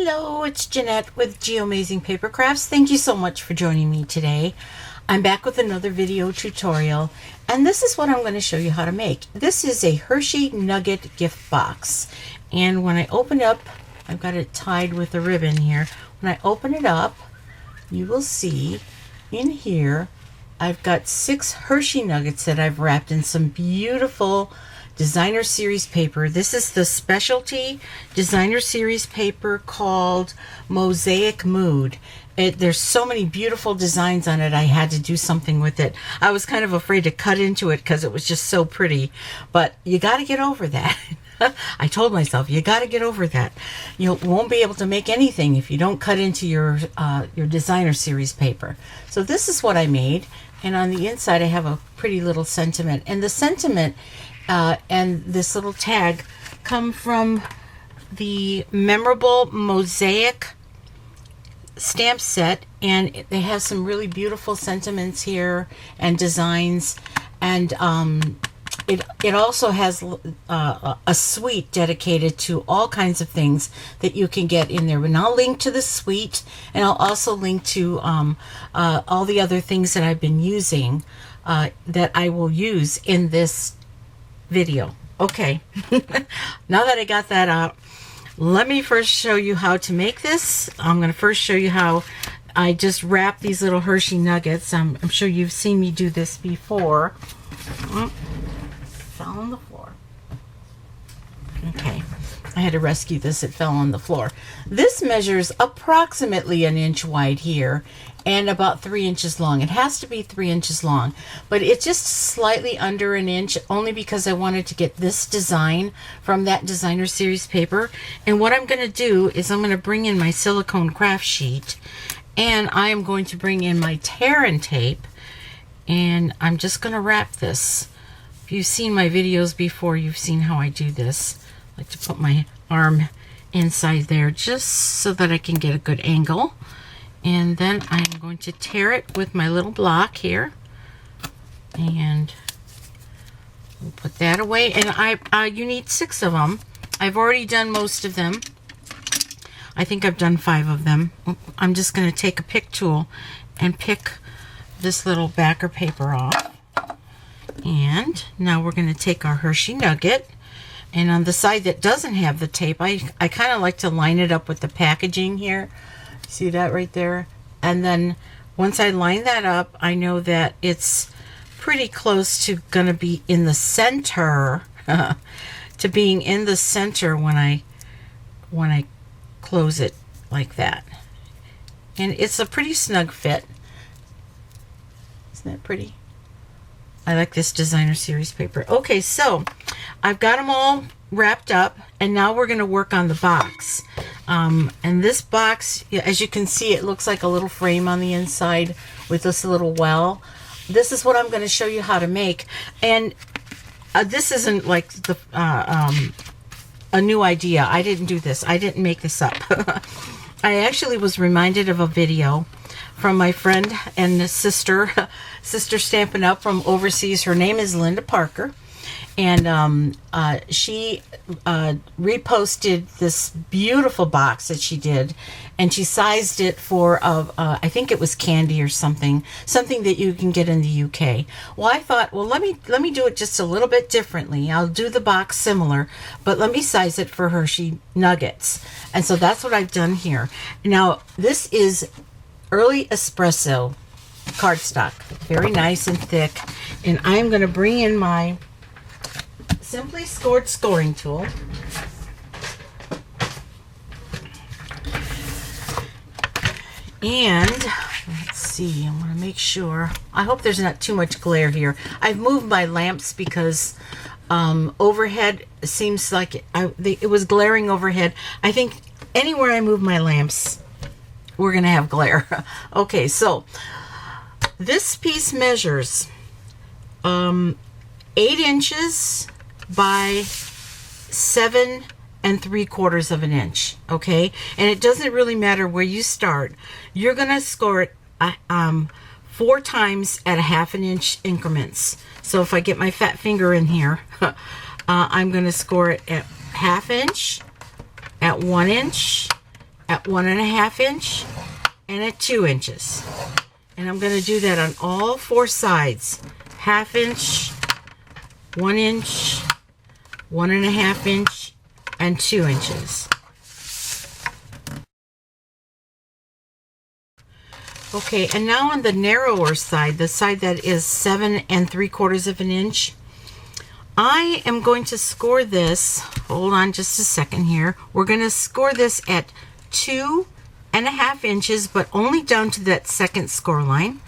Hello, it's Jeanette with Amazing Paper Crafts. Thank you so much for joining me today. I'm back with another video tutorial, and this is what I'm going to show you how to make. This is a Hershey Nugget gift box, and when I open up, I've got it tied with a ribbon here. When I open it up, you will see in here I've got 6 Hershey Nuggets that I've wrapped in some beautiful designer series paper. This is the specialty designer series paper called Mosaic Mood. There's so many beautiful designs on it, I had to do something with it. I was kind of afraid to cut into it because it was just so pretty, but you got to get over that. I told myself, you got to get over that. You won't be able to make anything if you don't cut into your designer series paper. So this is what I made, and on the inside I have a pretty little sentiment, and the sentiment and this little tag come from the memorable Mosaic stamp set, and they have some really beautiful sentiments here and designs, and it also has a suite dedicated to all kinds of things that you can get in there. And I'll link to the suite, and I'll also link to all the other things that I've been using that I will use in this video. Okay, now that I got that out, let me first show you how to make this. I'm going to first show you how I just wrap these little Hershey Nuggets. I'm sure you've seen me do this before. Fell on the floor. Okay, I had to rescue this. It fell on the floor. This measures approximately 1 inch wide here and about 3 inches long. It has to be 3 inches long, but it's just slightly under 1 inch, only because I wanted to get this design from that designer series paper. And what I'm going to do is I'm going to bring in my silicone craft sheet, and I am going to bring in my tear and tape, and I'm just going to wrap this. If you've seen my videos before, you've seen how I do this. I like to put my arm inside there just so that I can get a good angle. And then I'm going to tear it with my little block here, and we'll put that away. And you need 6 of them. I've already done most of them. I think I've done 5 of them. I'm just going to take a pick tool and pick this little backer paper off. And now we're going to take our Hershey Nugget, and on the side that doesn't have the tape, I kind of like to line it up with the packaging here. See that right there? And then once I line that up, I know that it's pretty close to gonna be in the center, to being in the center when I close it like that. And it's a pretty snug fit. Isn't that pretty? I like this designer series paper. Okay, so I've got them all wrapped up, and now we're going to work on the box. And this box, as you can see, it looks like a little frame on the inside with this little well. This is what I'm going to show you how to make. And this isn't like the a new idea. I didn't do this. I didn't make this up. I actually was reminded of a video from my friend and sister Stampin'Up from overseas. Her name is Linda Parker, and she reposted this beautiful box that she did, and she sized it for I think it was candy or something that you can get in the UK. Well, I thought, well, let me do it just a little bit differently. I'll do the box similar, but let me size it for Hershey Nuggets. And so that's what I've done here. Now, this is early espresso cardstock, very nice and thick, and I'm going to bring in my Simply Scored scoring tool, and let's see, I want to make sure, I hope there's not too much glare here. I've moved my lamps because overhead seems like it was glaring overhead. I think anywhere I move my lamps, we're gonna have glare. Okay, so this piece measures 8 inches by 7 3/4 of an inch. Okay, and it doesn't really matter where you start. You're gonna score it 4 times at 1/2 inch increments. So if I get my fat finger in here, I'm gonna score it at 1/2 inch, at 1 inch, at 1.5 inch and at 2 inches. And I'm going to do that on all 4 sides. 1/2 inch, 1 inch, 1.5 inch, and 2 inches. Okay, and now on the narrower side, the side that is 7 3/4 inch, I am going to score this. Hold on just a second here. We're going to score this at 2.5 inches, but only down to that second score line.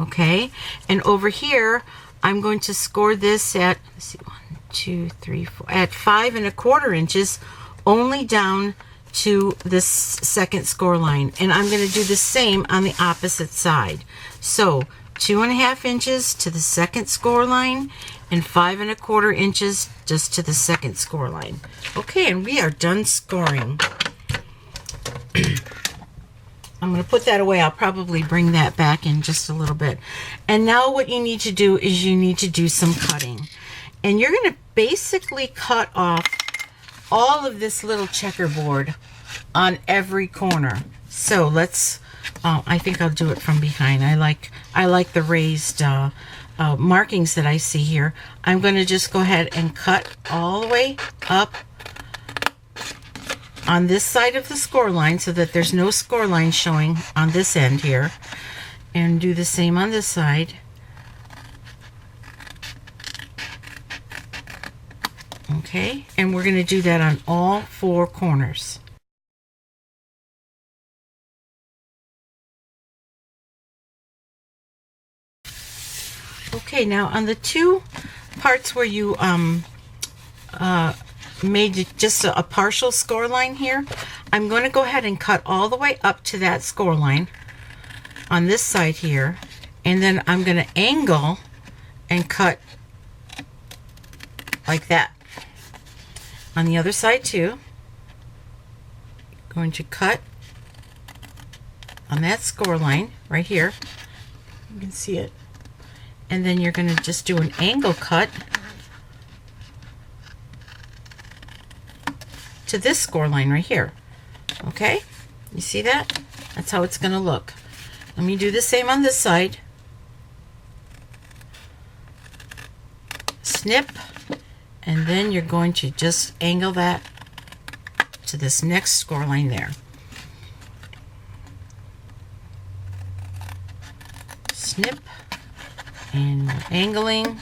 Okay, and over here, I'm going to score this at, let's see, 1, 2, 3, 4, at 5 1/4 inches, only down to this second score line. And I'm going to do the same on the opposite side. So 2.5 inches to the second score line, and 5 1/4 inches just to the second score line. Okay, and we are done scoring. I'm going to put that away. I'll probably bring that back in just a little bit. And now what you need to do is you need to do some cutting. And you're going to basically cut off all of this little checkerboard on every corner. So let's, I think I'll do it from behind. I like the raised markings that I see here. I'm going to just go ahead and cut all the way up on this side of the score line so that there's no score line showing on this end here, and do the same on this side. Okay, and we're going to do that on all 4 corners. Okay, now on the 2 parts where you made just a partial score line here, I'm going to go ahead and cut all the way up to that score line on this side here, and then I'm going to angle and cut like that. On the other side too, going to cut on that score line right here. You can see it. And then you're going to just do an angle cut to this score line right here. Okay, you see that? That's how it's going to look. Let me do the same on this side. Snip, and then you're going to just angle that to this next score line there. Snip, and we're angling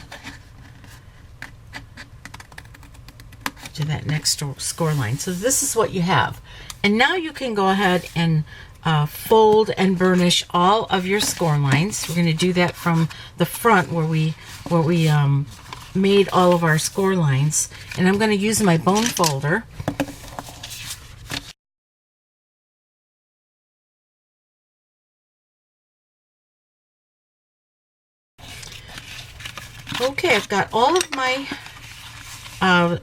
to that next score line. So this is what you have. And now you can go ahead and fold and burnish all of your score lines. We're going to do that from the front where we made all of our score lines. And I'm going to use my bone folder. Okay, I've got all of my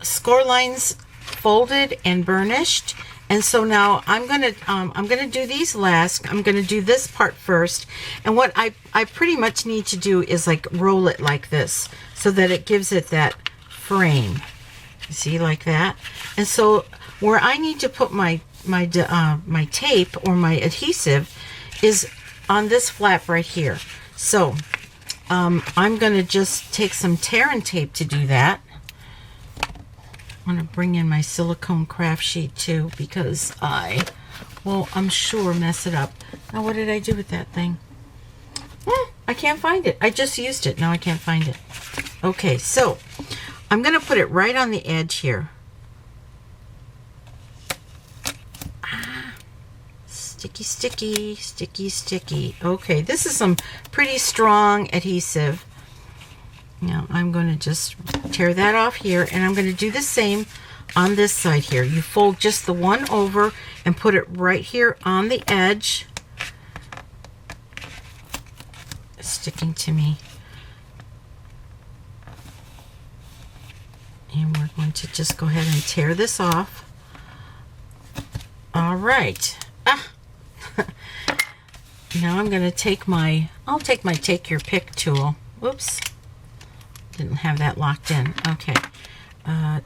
score lines folded and burnished, and so now I'm gonna do these last. I'm gonna do this part first, and what I pretty much need to do is like roll it like this so that it gives it that frame. You see, like that. And so where I need to put my tape or my adhesive is on this flap right here. So I'm going to just take some tear and tape to do that. I want to bring in my silicone craft sheet too, because I will, I'm sure, mess it up. Now, what did I do with that thing? I can't find it. I just used it. Now I can't find it. Okay, so I'm going to put it right on the edge here. Sticky, sticky, sticky, sticky. Okay, this is some pretty strong adhesive. Now I'm going to just tear that off here, and I'm going to do the same on this side here. You fold just the one over and put it right here on the edge. It's sticking to me. And we're going to just go ahead and tear this off. All right. Now I'm going to take I'll take my take your pick tool. Whoops. Didn't have that locked in. Okay. I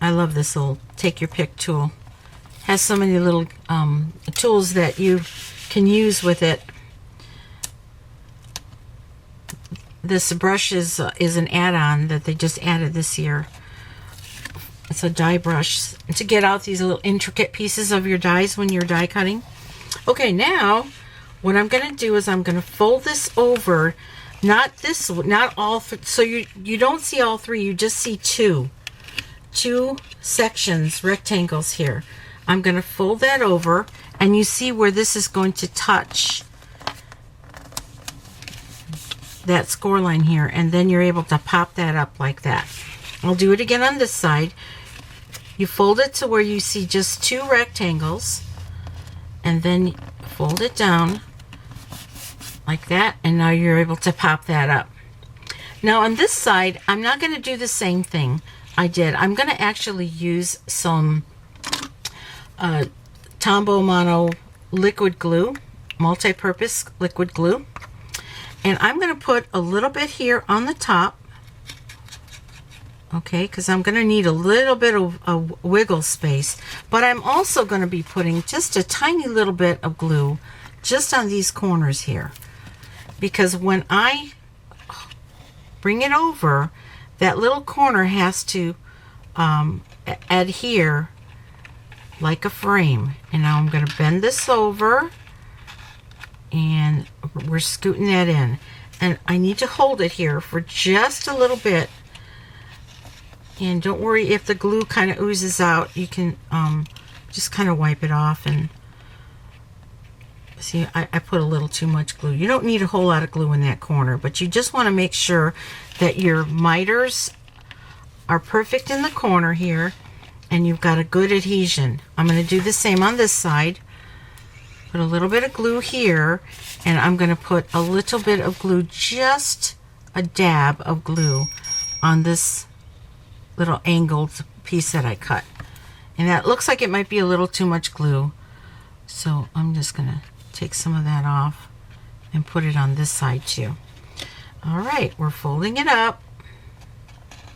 love this little take your pick tool. has so many little tools that you can use with it. This brush is an add-on that they just added this year. It's a die brush to get out these little intricate pieces of your dies when you're die cutting. Okay, now what I'm going to do is I'm going to fold this over, not all, so you don't see all three, you just see two sections, rectangles here. I'm going to fold that over, and you see where this is going to touch that score line here, and then you're able to pop that up like that. I'll do it again on this side. You fold it to where you see just two rectangles, and then fold it down like that, and now you're able to pop that up. Now on this side, I'm not going to do the same thing I did. I'm going to actually use some Tombow Mono liquid glue, multi-purpose liquid glue, and I'm going to put a little bit here on the top, okay, because I'm going to need a little bit of wiggle space, but I'm also going to be putting just a tiny little bit of glue just on these corners here, because when I bring it over, that little corner has to adhere like a frame. And now I'm going to bend this over, and we're scooting that in, and I need to hold it here for just a little bit. And don't worry if the glue kind of oozes out, you can just kind of wipe it off. And see, I put a little too much glue. You don't need a whole lot of glue in that corner, but you just want to make sure that your miters are perfect in the corner here, and you've got a good adhesion. I'm going to do the same on this side. Put a little bit of glue here, and I'm going to put a little bit of glue, just a dab of glue, on this little angled piece that I cut. And that looks like it might be a little too much glue, so I'm just going to take some of that off and put it on this side too. All right, we're folding it up,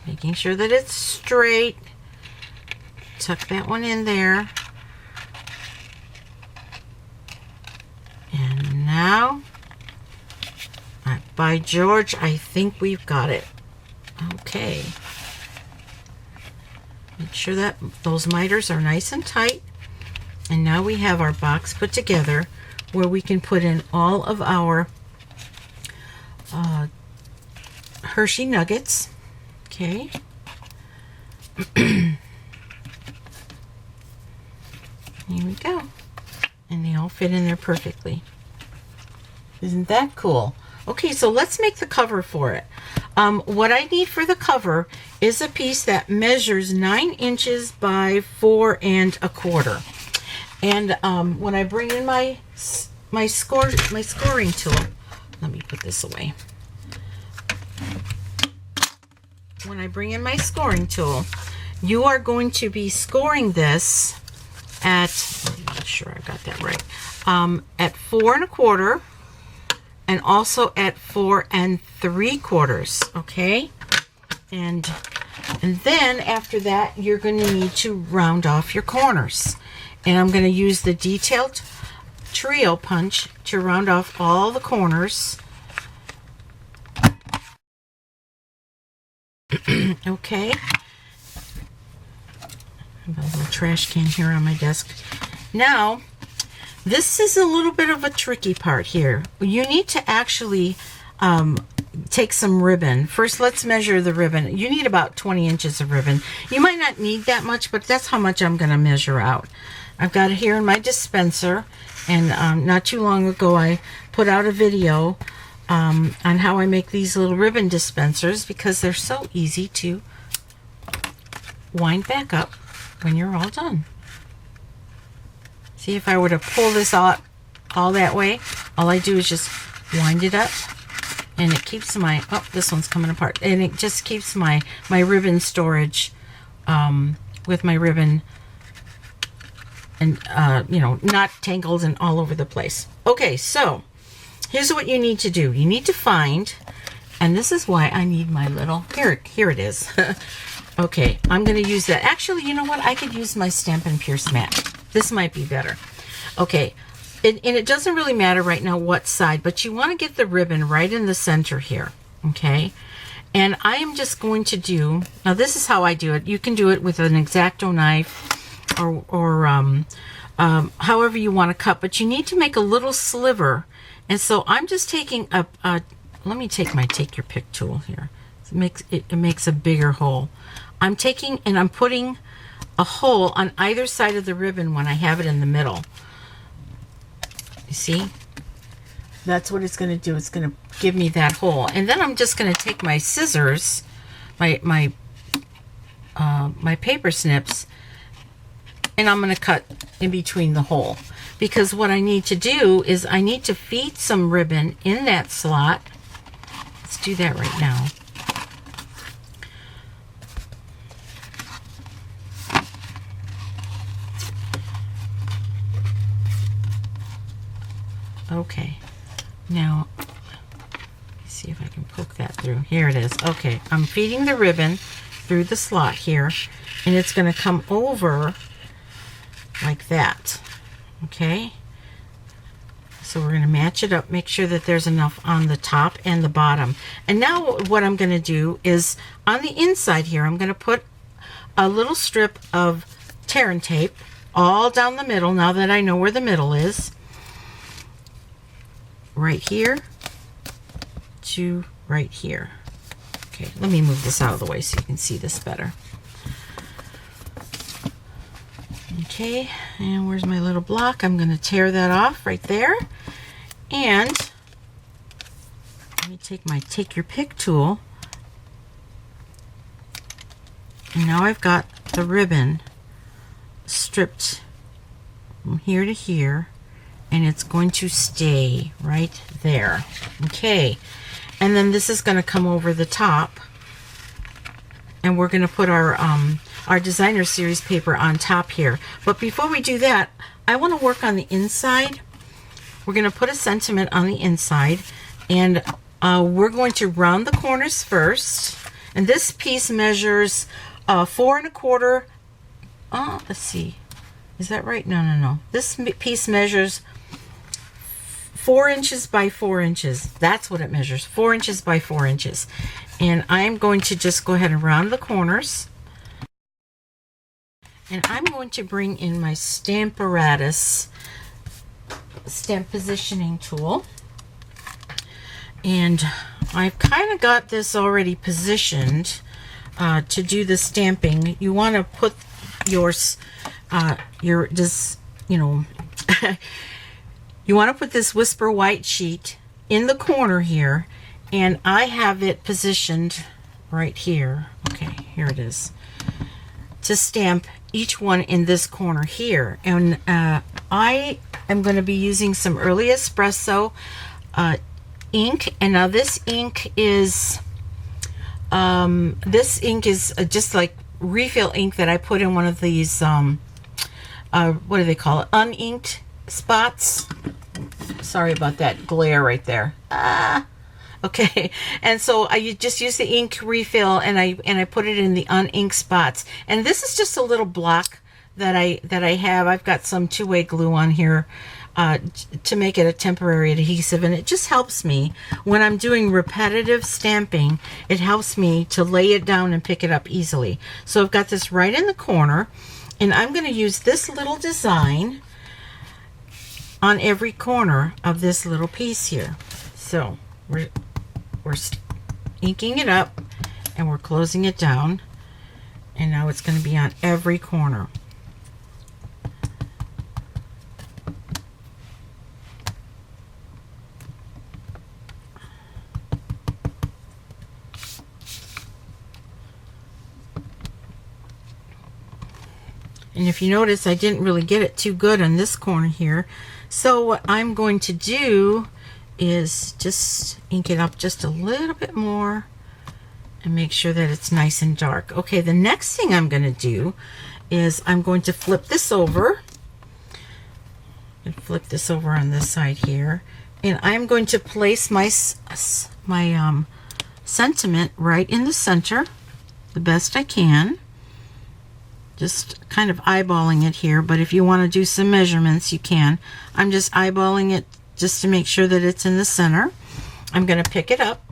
making sure that it's straight. Tuck that one in there. And now, by George, I think we've got it. Okay. Make sure that those miters are nice and tight. And now we have our box put together where we can put in all of our Hershey Nuggets. Okay. Here we go. And they all fit in there perfectly. Isn't that cool? Okay, so let's make the cover for it. What I need for the cover is a piece that measures 9 inches by 4 1/4. And when I bring in my scoring tool, let me put this away. When I bring in my scoring tool, you are going to be scoring this at, I'm not sure I got that right, at 4 1/4, and also at 4 3/4, okay? And then after that, you're going to need to round off your corners. And I'm going to use the detailed trio punch to round off all the corners. Okay. I have a little trash can here on my desk. Now, this is a little bit of a tricky part here. You need to actually take some ribbon. First, let's measure the ribbon. You need about 20 inches of ribbon. You might not need that much, but that's how much I'm going to measure out. I've got it here in my dispenser, and not too long ago I put out a video on how I make these little ribbon dispensers, because they're so easy to wind back up when you're all done. See, if I were to pull this out all that way, all I do is just wind it up, and it keeps my, oh, this one's coming apart, and it just keeps my ribbon storage with my ribbon, and you know, not tangled and all over the place. Okay, so here's what you need to do. You need to find, and this is why I need my little, here it is. Okay, I'm going to use that. Actually, you know what? I could use my Stampin' Pierce mat. This might be better. Okay, and it doesn't really matter right now what side, but you want to get the ribbon right in the center here, okay? And I am just going to do, now this is how I do it. You can do it with an X-Acto knife or however you want to cut, but you need to make a little sliver. And so I'm just taking let me take my take your pick tool here. It makes a bigger hole. I'm taking and I'm putting a hole on either side of the ribbon when I have it in the middle. You see? That's what it's going to do. It's going to give me that hole. And then I'm just going to take my scissors, my paper snips, and I'm going to cut in between the hole. Because what I need to do is I need to feed some ribbon in that slot. Let's do that right now. Okay, now let's see if I can poke that through. Here it is. Okay, I'm feeding the ribbon through the slot here, and it's going to come over like that. Okay, so we're going to match it up, make sure that there's enough on the top and the bottom. And now what I'm going to do is on the inside here, I'm going to put a little strip of tear and tape all down the middle, now that I know where the middle is. Right here to right here. Okay, let me move this out of the way so you can see this better. Okay, and where's my little block? I'm going to tear that off right there. And let me take my take your pick tool. And now I've got the ribbon stripped from here to here. And it's going to stay right there. Okay, and then this is going to come over the top, and we're going to put our designer series paper on top here. But before we do that, I want to work on the inside. We're going to put a sentiment on the inside, and we're going to round the corners first. And this piece measures 4 1/4. Let's see, is that right? No. This piece measures 4 inches by 4 inches. That's what it measures, 4 inches by 4 inches. And I'm going to just go ahead and round the corners. And I'm going to bring in my Stamparatus stamp positioning tool. And I've kind of got this already positioned to do the stamping. You want to put yours, you want to put this Whisper White sheet in the corner here, and I have it positioned right here. Okay, here it is. To stamp each one in this corner here. And I am going to be using some early espresso ink. And now this ink is just like refill ink that I put in one of these what do they call it, uninked spots. Sorry about that glare right there. Okay, and so I just use the ink refill, and I put it in the uninked spots. And this is just a little block that I have. I've got some two-way glue on here to make it a temporary adhesive, and it just helps me when I'm doing repetitive stamping. It helps me to lay it down and pick it up easily. So I've got this right in the corner, and I'm going to use this little design on every corner of this little piece here. So we're inking it up, and we're closing it down, and now it's going to be on every corner. And if you notice, I didn't really get it too good on this corner here. So what I'm going to do is just ink it up just a little bit more and make sure that it's nice and dark. Okay, the next thing I'm going to do is I'm going to flip this over and flip this over on this side here, and I'm going to place my sentiment right in the center the best I can. Just kind of eyeballing it here, but if you want to do some measurements, you can. I'm just eyeballing it just to make sure that it's in the center. I'm going to pick it up.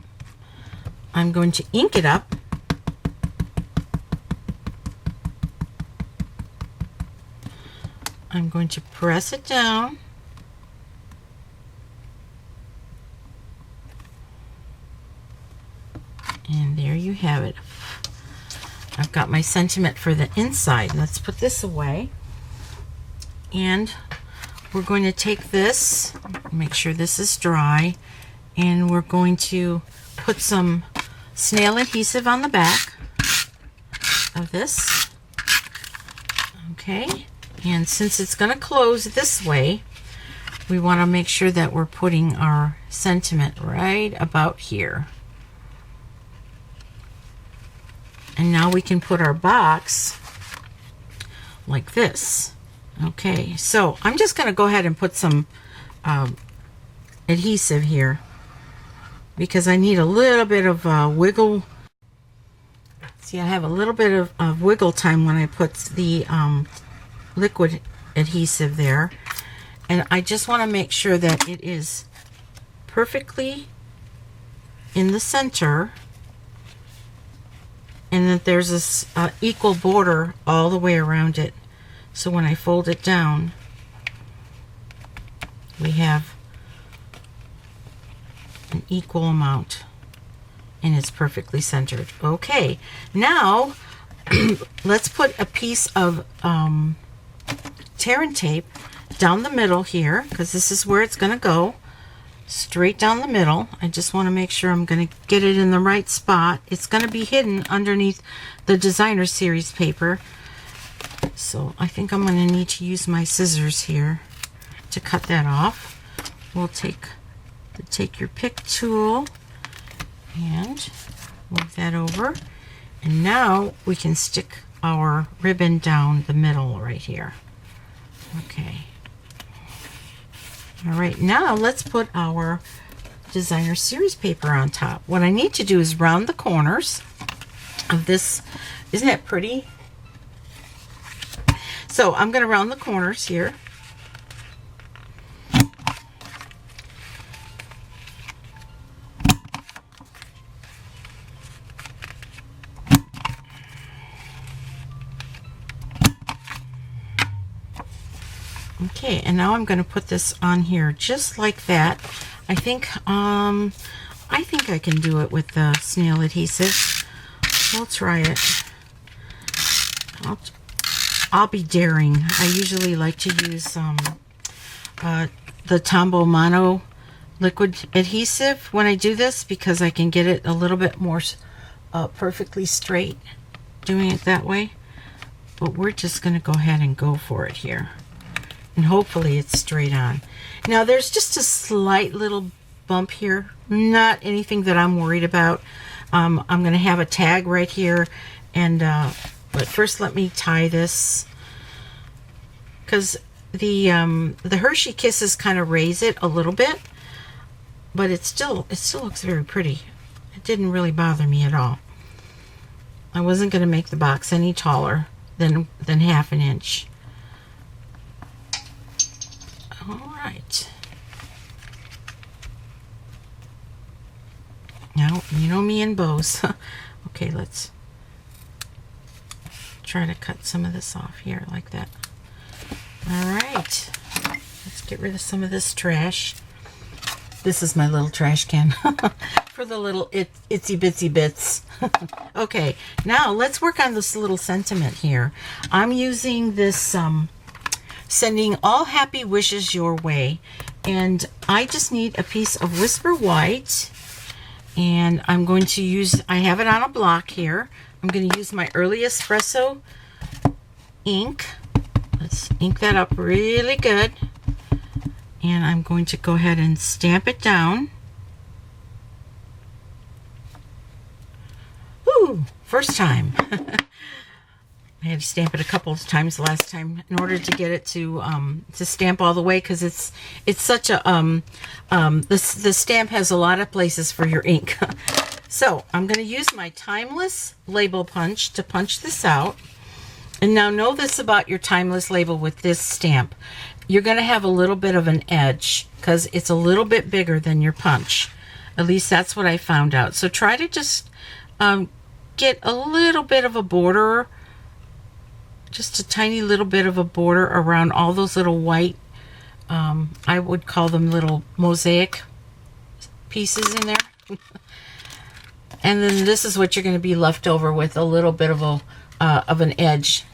I'm going to ink it up. I'm going to press it down. And there you have it. I've got my sentiment for the inside. Let's put this away. And we're going to take this, make sure this is dry, and we're going to put some snail adhesive on the back of this. Okay. And since it's going to close this way, we want to make sure that we're putting our sentiment right about here. And now we can put our box like this. Okay, so I'm just going to go ahead and put some adhesive here because I need a little bit of wiggle. See, I have a little bit of wiggle time when I put the liquid adhesive there, and I just want to make sure that it is perfectly in the center and that there's this equal border all the way around it. So when I fold it down, we have an equal amount and it's perfectly centered. Okay, now let's put a piece of tear and tape down the middle here, because this is where it's going to go, straight down the middle. I just want to make sure I'm going to get it in the right spot. It's going to be hidden underneath the designer series paper, so I think I'm going to need to use my scissors here to cut that off. We'll take your pick tool and move that over, and now we can stick our ribbon down the middle right here. Okay. All right, now let's put our designer series paper on top. What I need to do is round the corners of this. Isn't that pretty? So I'm going to round the corners here. Okay, and now I'm going to put this on here just like that. I think I can do it with the snail adhesive. We'll try it. I'll be daring. I usually like to use the Tombow Mono liquid adhesive when I do this, because I can get it a little bit more perfectly straight doing it that way. But we're just going to go ahead and go for it here. And hopefully it's straight on. Now there's just a slight little bump here, not anything that I'm worried about. I'm going to have a tag right here, and but first let me tie this, because the Hershey Kisses kind of raise it a little bit, but it still looks very pretty. It didn't really bother me at all. I wasn't going to make the box any taller than half an inch. All right. Now, you know me and bows. Okay, let's try to cut some of this off here like that. All right. Let's get rid of some of this trash. This is my little trash can for the little itsy bitsy bits. Okay, now let's work on this little sentiment here. I'm using this Sending All Happy Wishes Your Way, and I just need a piece of Whisper White, and I'm going to use, I have it on a block here. I'm going to use my Early Espresso ink. Let's ink that up really good, and I'm going to go ahead and stamp it down. Woo! First time. I had to stamp it a couple of times last time in order to get it to stamp all the way, because it's such a the stamp has a lot of places for your ink. So I'm going to use my Timeless label punch to punch this out, And now know this about your timeless label with this stamp. You're going to have a little bit of an edge because it's a little bit bigger than your punch. At least that's what I found out. So try to just get a little bit of a border, just a tiny little bit of a border around all those little white, I would call them little mosaic pieces in there. And then this is what you're going to be left over with, a little bit of an edge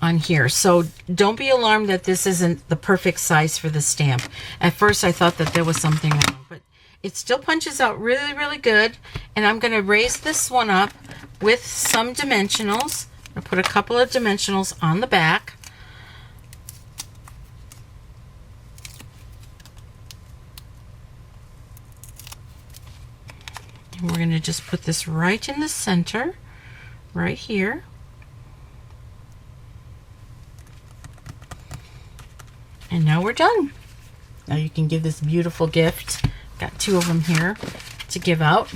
on here. So don't be alarmed that this isn't the perfect size for the stamp. At first I thought that there was something wrong, but it still punches out really, really good. And I'm going to raise this one up with some dimensionals. I'll put a couple of dimensionals on the back. And we're going to just put this right in the center, right here. And now we're done. Now you can give this beautiful gift. Got 2 of them here to give out.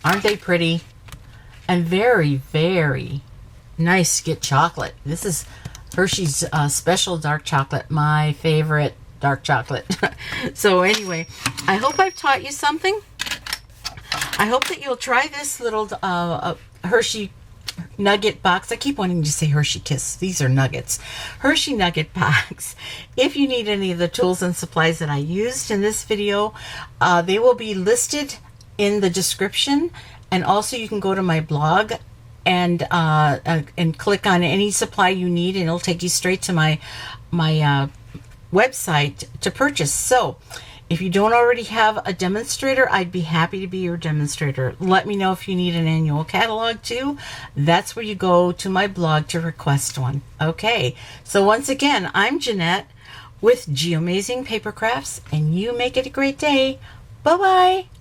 Aren't they pretty? And very, very nice to get chocolate. This is Hershey's special dark chocolate, my favorite dark chocolate. So anyway, I hope I've taught you something. I hope that you'll try this little Hershey Nugget box. I keep wanting to say Hershey Kiss. These are nuggets. Hershey Nugget box. If you need any of the tools and supplies that I used in this video, they will be listed in the description. And also you can go to my blog and click on any supply you need, and it'll take you straight to my website to purchase. So if you don't already have a demonstrator, I'd be happy to be your demonstrator. Let me know if you need an annual catalog too. That's where you go to my blog to request one. Okay, so once again, I'm Jeanette with Geomazing Paper Crafts, and you make it a great day. Bye-bye.